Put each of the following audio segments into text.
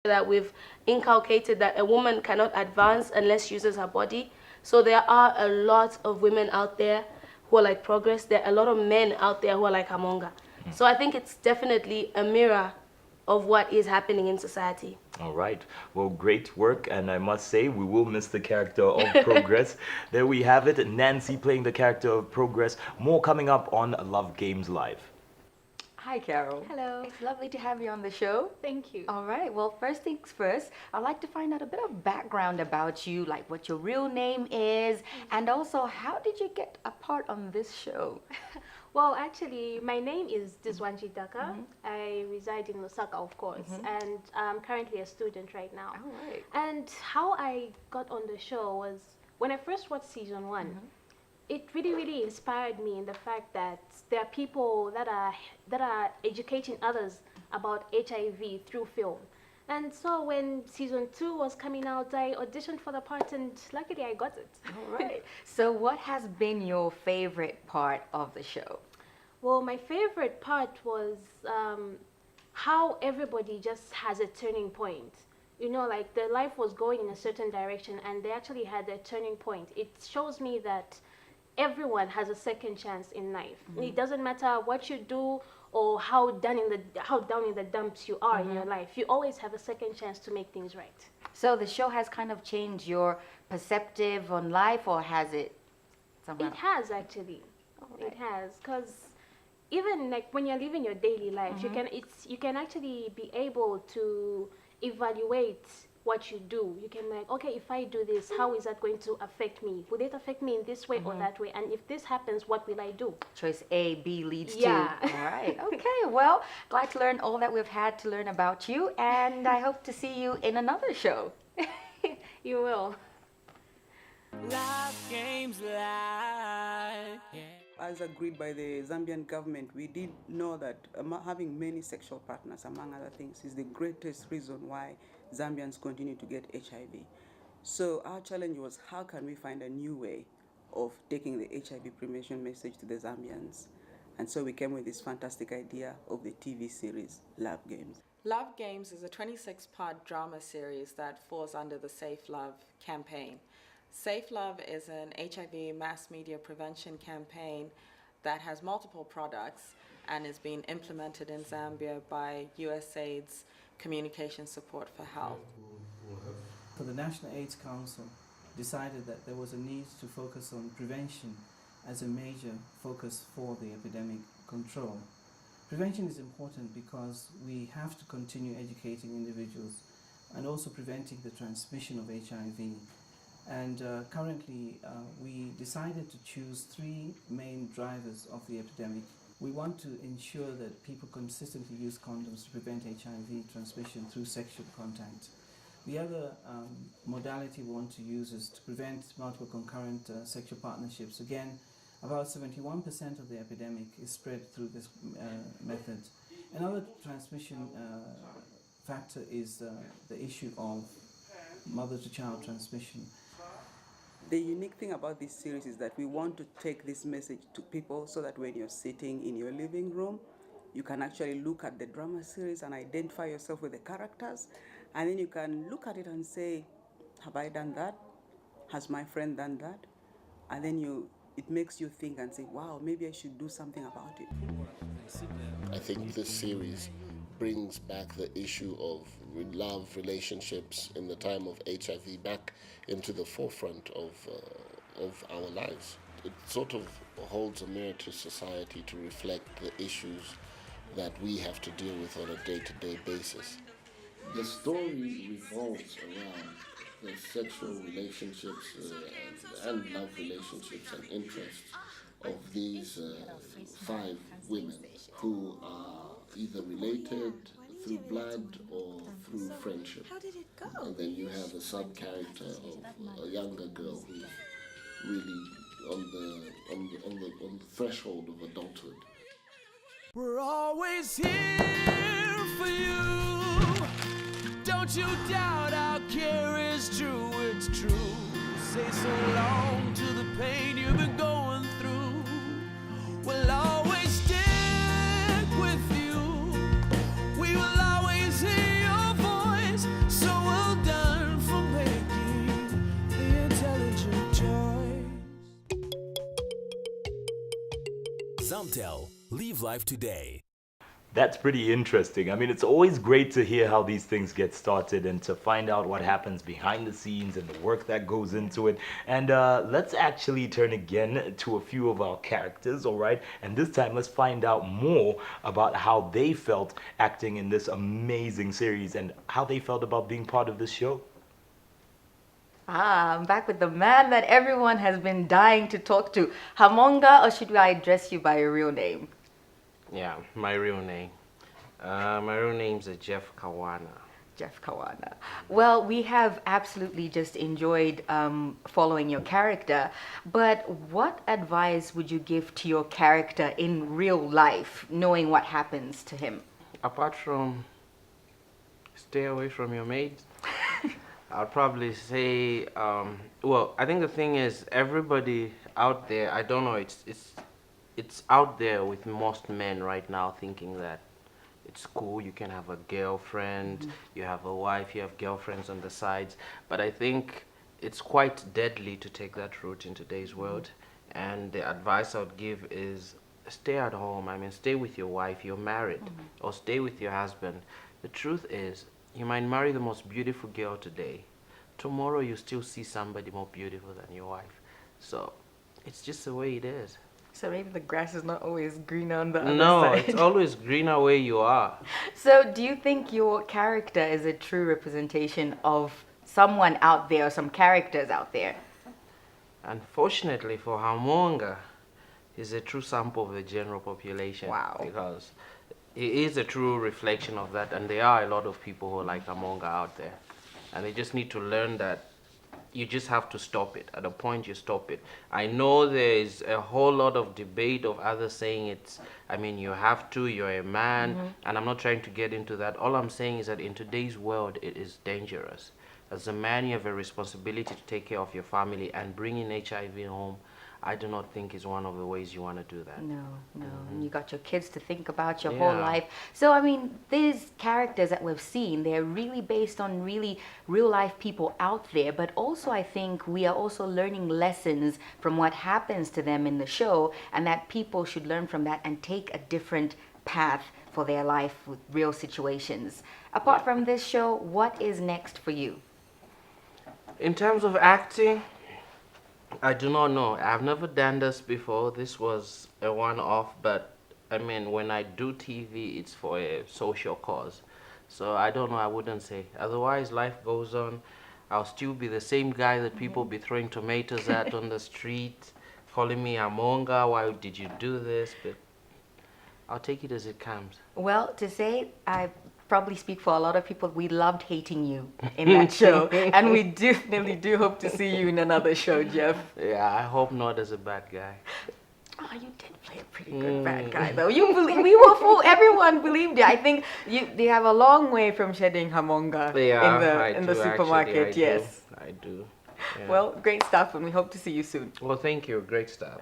that we've inculcated that a woman cannot advance unless she uses her body. So there are a lot of women out there who are like Progress. There are a lot of men out there who are like Hamonga. So I think it's definitely a mirror of what is happening in society. All right. Well, great work. And I must say, we will miss the character of Progress. There we have it. Nancy playing the character of Progress. More coming up on Love Games Live. Hi, Carol. Hello. It's lovely to have you on the show. Thank you. All right. Well, first things first, I'd like to find out a bit of background about you, like what your real name is, and also how did you get a part on this show? Well, actually, my name is Diswanji Daka. I reside in Lusaka, of course, and I'm currently a student right now. All right. And how I got on the show was when I first watched season 1. It really, really inspired me in the fact that there are people that are educating others about HIV through film. And so when season 2 was coming out, I auditioned for the part, and luckily I got it. All right. So what has been your favorite part of the show? Well, my favorite part was how everybody just has a turning point. You know, like their life was going in a certain direction, and they actually had a turning point. It shows me that everyone has a second chance in life. It doesn't matter what you do or how down in the dumps you are in your life. You always have a second chance to make things right. So the show has kind of changed your perspective on life, or has it somehow? It has actually. It has, because even like when you're living your daily life, you can actually be able to evaluate what you do. You can like, okay, if I do this, how is that going to affect me? Will it affect me in this way or that way? And if this happens, what will I do? Choice A, B leads Yeah. to. All right. Okay. Well, glad to learn all that we've had to learn about you, and I hope to see you in another show. You will. Love Games Live. As agreed by the Zambian government, we did know that having many sexual partners, among other things, is the greatest reason why Zambians continue to get HIV. So our challenge was, how can we find a new way of taking the HIV prevention message to the Zambians? And so we came with this fantastic idea of the TV series, Love Games. Love Games is a 26-part drama series that falls under the Safe Love campaign. Safe Love is an HIV mass media prevention campaign that has multiple products and is being implemented in Zambia by USAID's Communication Support for Health. So the National AIDS Council decided that there was a need to focus on prevention as a major focus for the epidemic control. Prevention is important because we have to continue educating individuals and also preventing the transmission of HIV. And currently, we decided to choose 3 main drivers of the epidemic. We want to ensure that people consistently use condoms to prevent HIV transmission through sexual contact. The other modality we want to use is to prevent multiple concurrent sexual partnerships. Again, about 71% of the epidemic is spread through this method. Another transmission factor is the issue of mother-to-child transmission. The unique thing about this series is that we want to take this message to people so that when you're sitting in your living room, you can actually look at the drama series and identify yourself with the characters, and then you can look at it and say, have I done that? Has my friend done that? And then it makes you think and say, wow, maybe I should do something about it. I think this series brings back the issue of love relationships in the time of HIV back into the forefront of our lives. It sort of holds a mirror to society to reflect the issues that we have to deal with on a day-to-day basis. The story revolves around the sexual relationships and love relationships and interests of these 5 women who are either related through blood or through friendship. How did it go? And then you have a sub-character of a younger girl who's really on the threshold of adulthood. We're always here for you. Don't you doubt our care is true, it's true. Say so long to the pain you've been going through. We'll always stick with you. We will always hear your voice. Dumtel, live life today. That's pretty interesting. I mean, it's always great to hear how these things get started and to find out what happens behind the scenes and the work that goes into it. And let's actually turn again to a few of our characters, all right? And this time, let's find out more about how they felt acting in this amazing series and how they felt about being part of this show. I'm back with the man that everyone has been dying to talk to. Hamonga, or should I address you by your real name? Yeah, my real name. My real name's Jeff Kawana. Jeff Kawana. Well, we have absolutely just enjoyed following your character, but what advice would you give to your character in real life, knowing what happens to him? Apart from stay away from your maids, I'd probably say, well, I think the thing is, everybody out there, I don't know, it's out there with most men right now thinking that it's cool, you can have a girlfriend, you have a wife, you have girlfriends on the sides, but I think it's quite deadly to take that route in today's world, and the advice I would give is stay at home. I mean, stay with your wife, you're married, or stay with your husband. The truth is, you might marry the most beautiful girl today. Tomorrow you still see somebody more beautiful than your wife. So it's just the way it is. So maybe the grass is not always greener on the other No, side. it's always greener where you are. So do you think your character is a true representation of someone out there, or some characters out there? Unfortunately for Hamonga, he's a true sample of the general population. Wow. Because he is a true reflection of that, and there are a lot of people who are like Hamonga out there. And they just need to learn that you just have to stop it. At a point, you stop it. I know there is a whole lot of debate of others saying it's, I mean, you have to, you're a man, and I'm not trying to get into that. All I'm saying is that in today's world, it is dangerous. As a man, you have a responsibility to take care of your family, and bringing HIV home, I do not think is one of the ways you want to do that. No. And you got your kids to think about, your whole Yeah. life. So, I mean, these characters that we've seen, they're really based on really real life people out there. But also, I think we are also learning lessons from what happens to them in the show, and that people should learn from that and take a different path for their life with real situations. Apart from this show, what is next for you? In terms of acting, I do not know. I've never done this before. This was a one-off, but I mean, when I do TV, it's for a social cause. So I don't know, I wouldn't say. Otherwise, life goes on. I'll still be the same guy that people be throwing tomatoes at on the street, calling me Amonga, why did you do this? But I'll take it as it comes. Well, to say, I probably speak for a lot of people, we loved hating you in that show. And we definitely do hope to see you in another show, Jeff. Yeah, I hope not as a bad guy. Oh, you did play a pretty good bad guy, though. We were fooled. Everyone believed you. I think they have a long way from shedding Hamonga in the supermarket. Actually, yes, I do. Yeah. Well, great stuff, and we hope to see you soon. Well, thank you. Great stuff.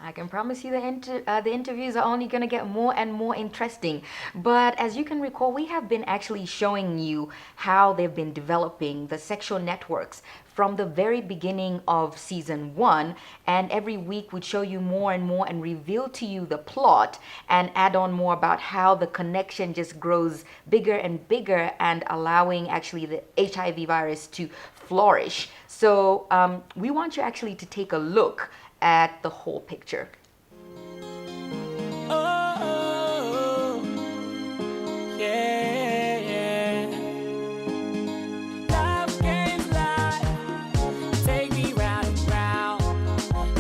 I can promise you the interviews are only going to get more and more interesting. But as you can recall, we have been actually showing you how they've been developing the sexual networks from the very beginning of season 1. And every week we'd show you more and more and reveal to you the plot and add on more about how the connection just grows bigger and bigger and allowing actually the HIV virus to flourish. So we want you actually to take a look at the whole picture. Oh, yeah. Love games life, take me round and round.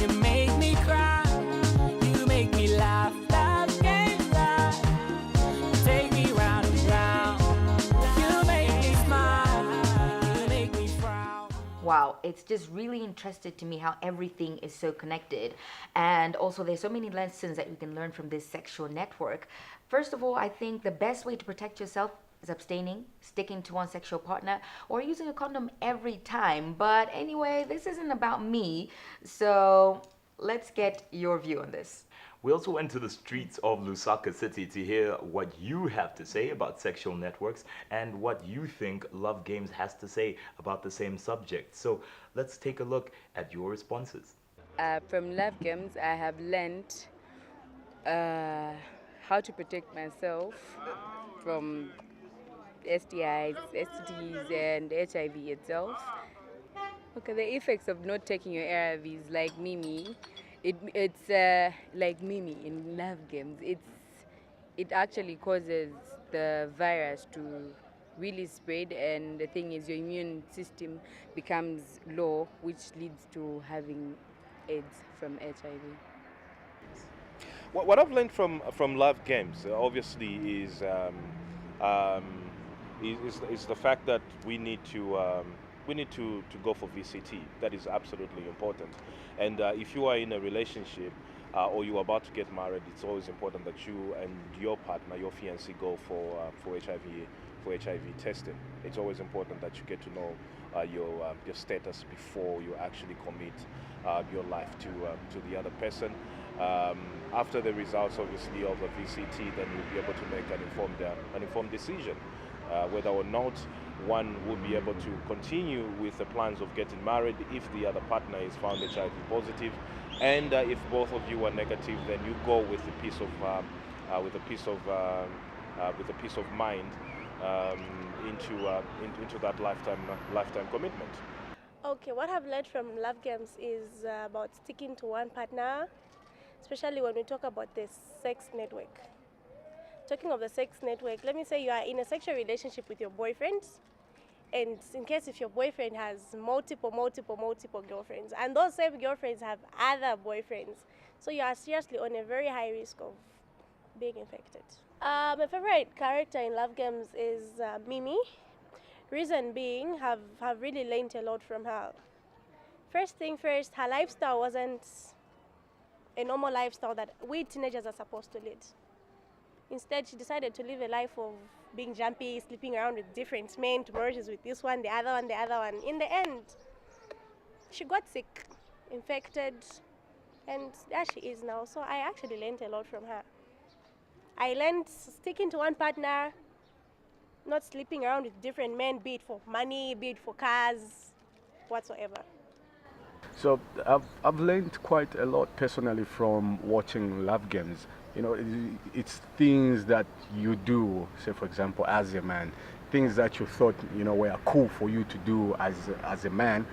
You make me cry, you make me laugh. Love games life, take me round and round. You make me smile, you make me frown. Wow, it's just really interesting to me how everything is so connected. And also there's so many lessons that you can learn from this sexual network. First of all, I think the best way to protect yourself is abstaining, sticking to one sexual partner, or using a condom every time. But anyway, this isn't about me, so let's get your view on this. We also went to the streets of Lusaka City to hear what you have to say about sexual networks and what you think Love Games has to say about the same subject. So let's take a look at your responses. From Love Games, I have learned How to protect myself from STIs, STDs, and HIV itself. Okay, the effects of not taking your ARVs, like Mimi, it's like Mimi in love games. It actually causes the virus to really spread, and the thing is, your immune system becomes low, which leads to having AIDS from HIV. What I've learned from Love Games, obviously, um, is the fact that we need to go for VCT. That is absolutely important. And if you are in a relationship or you're about to get married, it's always important that you and your partner, your fiancé, go for HIV testing. It's always important that you get to know your status before you actually commit your life to the other person. After the results, obviously, of the VCT, then you'll be able to make an informed decision whether or not one would be able to continue with the plans of getting married if the other partner is found HIV positive, and if both of you are negative, then you go with a piece of mind into that lifetime commitment. Okay, what I've learned from Love Games is about sticking to one partner, especially when we talk about the sex network. Talking of the sex network, let me say you are in a sexual relationship with your boyfriend, and in case if your boyfriend has multiple girlfriends, and those same girlfriends have other boyfriends, so you are seriously on a very high risk of being infected. My favorite character in Love Games is Mimi. Reason being, have really learned a lot from her. First thing first, her lifestyle wasn't a normal lifestyle that we teenagers are supposed to lead. Instead, she decided to live a life of being jumpy, sleeping around with different men. Tomorrow she's with this one, the other one, the other one. In the end, she got sick, infected, and there she is now. So I actually learned a lot from her. I learned sticking to one partner, not sleeping around with different men, be it for money, be it for cars, whatsoever. So I've learned quite a lot personally from watching Love Games. You know, it's things that you do, say for example, as a man, things that you thought, you know, were cool for you to do as a man,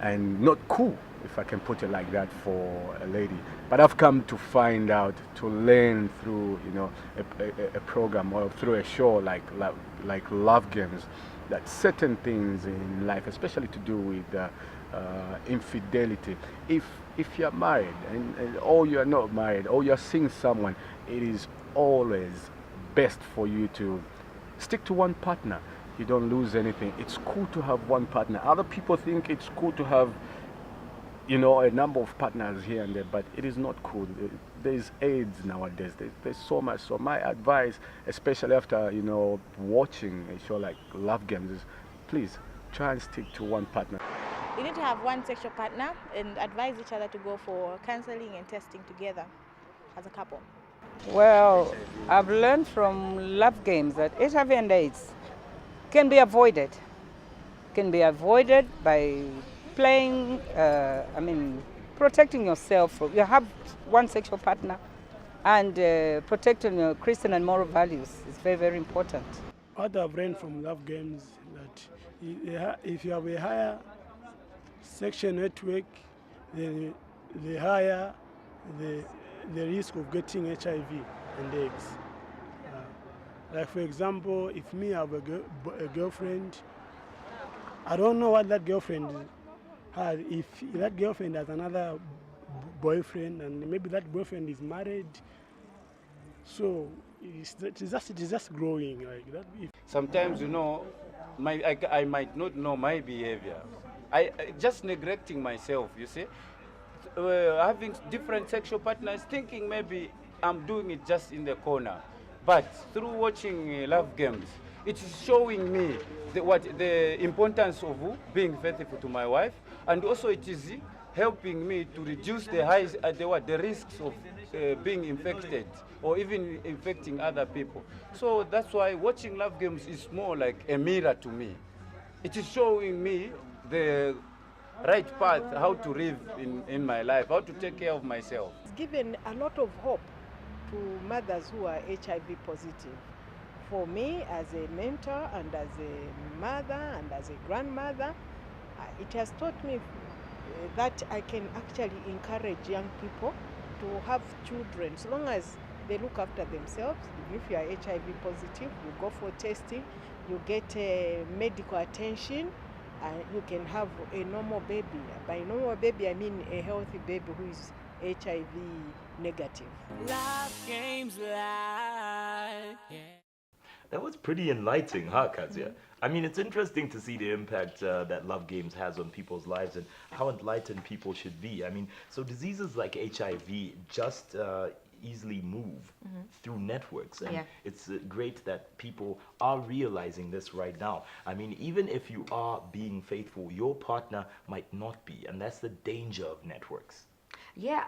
and not cool, if I can put it like that, for a lady. But I've come to find out, to learn through, you know, a program or through a show like Love Games, that certain things in life, especially to do with infidelity, if you're married or you're not married or you're seeing someone, it is always best for you to stick to one partner. You don't lose anything. It's cool to have one partner. Other people think it's cool to have, you know, a number of partners here and there, but it is not cool. There's AIDS nowadays. There's so much. So my advice, especially after, you know, watching a show like Love Games, is please try and stick to one partner. You need to have one sexual partner and advise each other to go for counseling and testing together as a couple. Well, I've learned from Love Games that HIV and AIDS can be avoided. Can be avoided by playing, protecting yourself. You have one sexual partner, and protecting your Christian and moral values is very, very important. What I've learned from Love Games that if you have a higher sexual network, then the higher the risk of getting HIV and AIDS. Like for example, if me have a girlfriend, I don't know what that girlfriend has. If that girlfriend has another boyfriend, and maybe that boyfriend is married, so it's just growing like that. Sometimes, you know, I might not know my behavior. I just neglecting myself, you see. Having different sexual partners, thinking maybe I'm doing it just in the corner. But through watching Love Games, it is showing me the importance of being faithful to my wife, and also it is helping me to reduce the risks of being infected or even infecting other people. So that's why watching Love Games is more like a mirror to me. It is showing me the right path, how to live in my life, how to take care of myself. It's given a lot of hope to mothers who are HIV positive. For me, as a mentor and as a mother and as a grandmother, it has taught me that I can actually encourage young people to have children, so long as they look after themselves. If you are HIV positive, you go for testing, you get medical attention, you can have a normal baby. By normal baby, I mean a healthy baby who is HIV negative. Life games live. That was pretty enlightening, huh, Kayzia? I mean, it's interesting to see the impact that Love Games has on people's lives and how enlightened people should be. I mean, so diseases like HIV just easily move through networks. And it's great that people are realizing this right now. I mean, even if you are being faithful, your partner might not be. And that's the danger of networks. Yeah,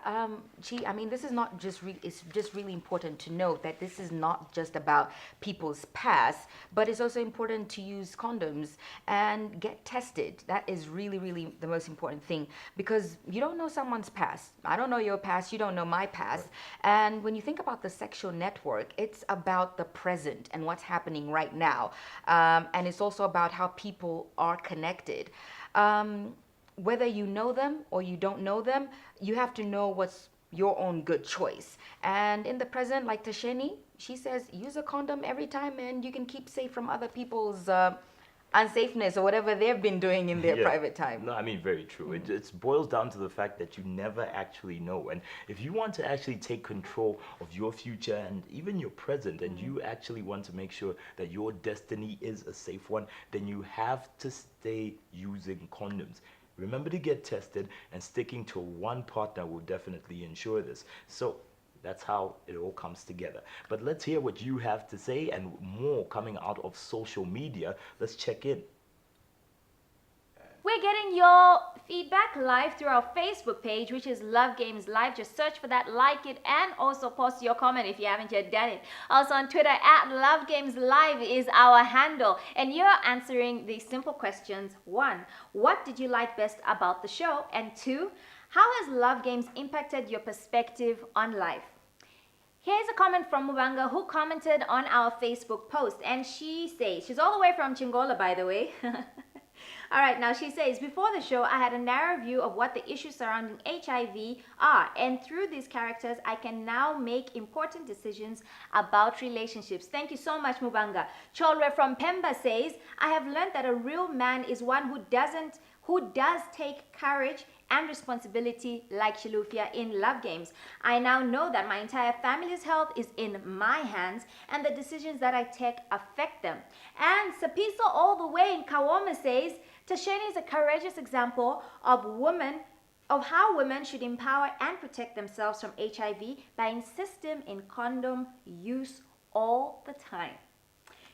Chi, I mean, this is not just, it's just really important to note that this is not just about people's past, but it's also important to use condoms and get tested. That is really, really the most important thing, because you don't know someone's past. I don't know your past, you don't know my past. And when you think about the sexual network, it's about the present and what's happening right now. And it's also about how people are connected. Whether you know them or you don't know them, you have to know what's your own good choice. And in the present, like Tasheni, she says, use a condom every time and you can keep safe from other people's unsafeness or whatever they've been doing in their private time. No, I mean, very true. It boils down to the fact that you never actually know. And if you want to actually take control of your future and even your present, and you actually want to make sure that your destiny is a safe one, then you have to stay using condoms. Remember to get tested, and sticking to one partner will definitely ensure this. So that's how it all comes together. But let's hear what you have to say, and more coming out of social media. Let's check in. We're getting your feedback live through our Facebook page, which is Love Games Live. Just search for that, like it, and also post your comment if you haven't yet done it. Also on Twitter, @Love Games Live is our handle. And you're answering these simple questions. 1, what did you like best about the show? And 2, how has Love Games impacted your perspective on life? Here's a comment from Mubanga, who commented on our Facebook post. And she says, she's all the way from Chingola, by the way. All right, now she says, before the show, I had a narrow view of what the issues surrounding HIV are. And through these characters, I can now make important decisions about relationships. Thank you so much, Mubanga. Cholwe from Pemba says, I have learned that a real man is one who does take courage and responsibility like Shilufia in Love Games. I now know that my entire family's health is in my hands and the decisions that I take affect them. And Sapiso all the way in Kawoma says, Tasheni is a courageous example of how women should empower and protect themselves from HIV by insisting in condom use all the time.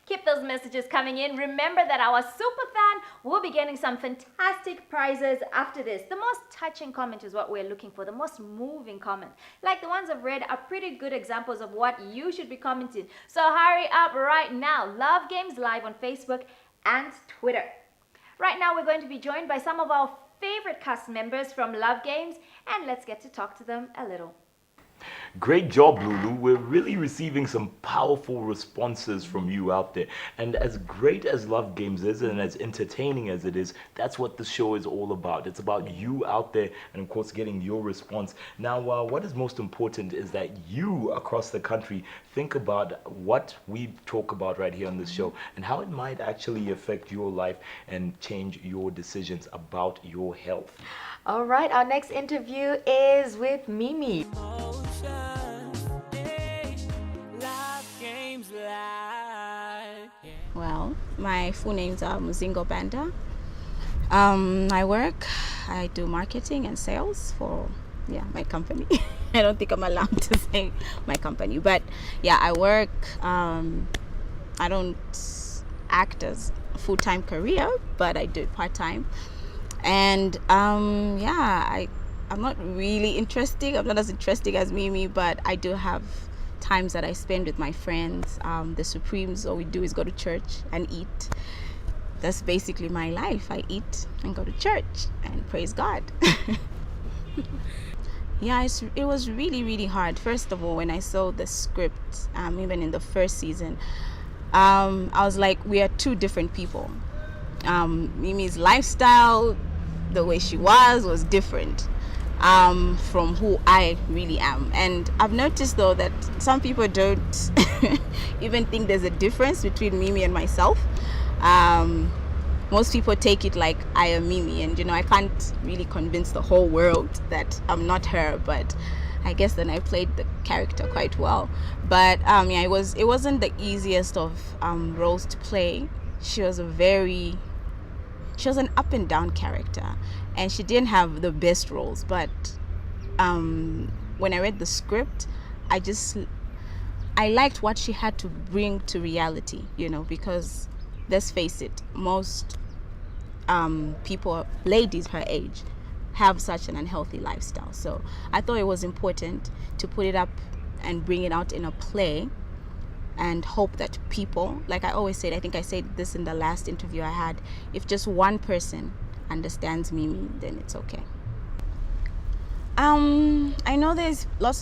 Keep those messages coming in. Remember that our superfan will be getting some fantastic prizes after this. The most touching comment is what we're looking for, the most moving comment. Like the ones I've read are pretty good examples of what you should be commenting. So hurry up right now. Love Games Live on Facebook and Twitter. Right now we're going to be joined by some of our favorite cast members from Love Games, and let's get to talk to them a little. Great job, Lulu. We're really receiving some powerful responses from you out there. And as great as Love Games is and as entertaining as it is, that's what the show is all about. It's about you out there and, of course, getting your response. Now, what is most important is that you across the country think about what we talk about right here on this show and how it might actually affect your life and change your decisions about your health. All right, our next interview is with Mimi. Well, my full names are Muzingo Banda. I do marketing and sales for my company. I don't think I'm allowed to say my company, but I work. I don't act as a full-time career, but I do it part-time. And I'm not really interesting. I'm not as interesting as Mimi, but I do have times that I spend with my friends. The Supremes, all we do is go to church and eat. That's basically my life. I eat and go to church and praise God. Yeah, it was really, really hard. First of all, when I saw the script, even in the first season, I was like, we are two different people. Mimi's lifestyle, the way she was different from who I really am. And I've noticed though that some people don't even think there's a difference between Mimi and myself. Most people take it like I am Mimi, and I can't really convince the whole world that I'm not her, but I guess then I played the character quite well. But yeah, it wasn't the easiest of roles to play. She was an up and down character, and she didn't have the best roles, but when I read the script, I liked what she had to bring to reality, because let's face it, most people, ladies her age, have such an unhealthy lifestyle. So I thought it was important to put it up and bring it out in a play, and hope that people, like I always said, I think I said this in the last interview I had, if just one person understands Mimi, then it's okay. I know there's lots